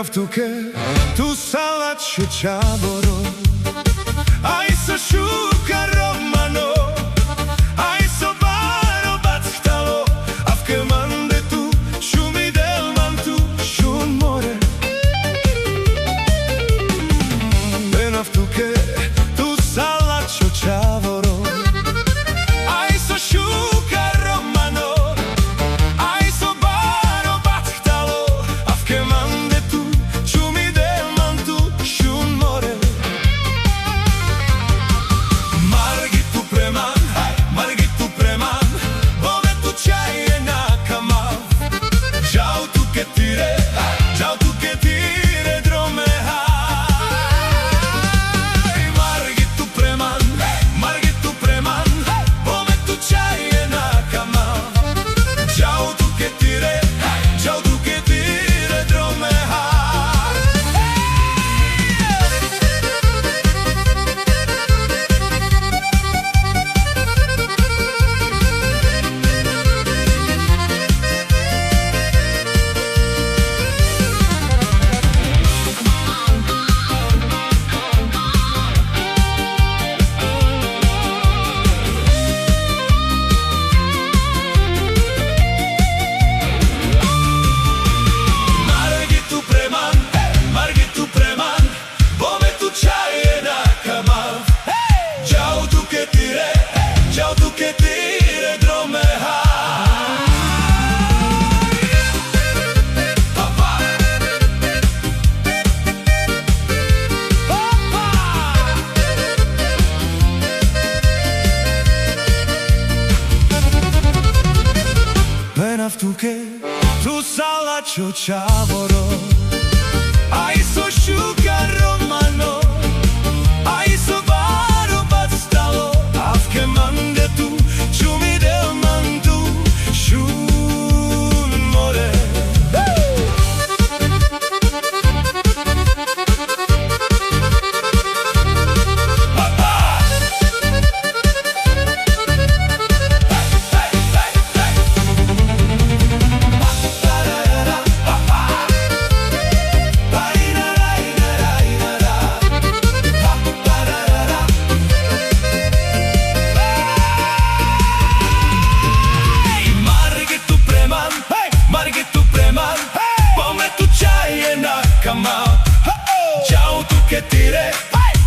tu che tu salaccio ciavoro, ai so šuka romano, ai so baro bachtalo, a v kemande tu šumi del mantu šun more. Tu che tu salaccio ciavoro, ai so šuka romano, ai so baro bachtalo, a v kemande tu šumi del mantu šun more. Margitu preman, bome tu čaje na kamav. Čau tu che tire dromeha. Tu che tu salaccio ciavoro, ai so šuka romano, ai so baro bachtalo, a v kemande tu šumi del mantu šun more.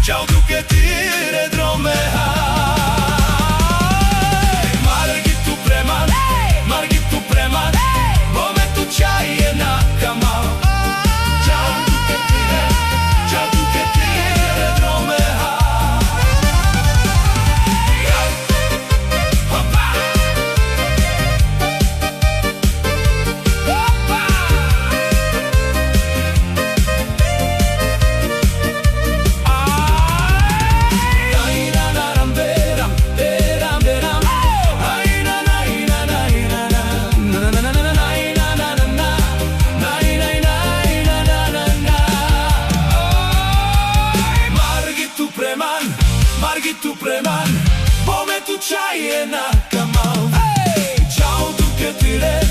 Čau tu che tire dromeha. Margitu preman, bome tu čaje na kamav. Čau tu che tire dromeha. Tu preman, bome tu čaje na kamav. Čau tu che tire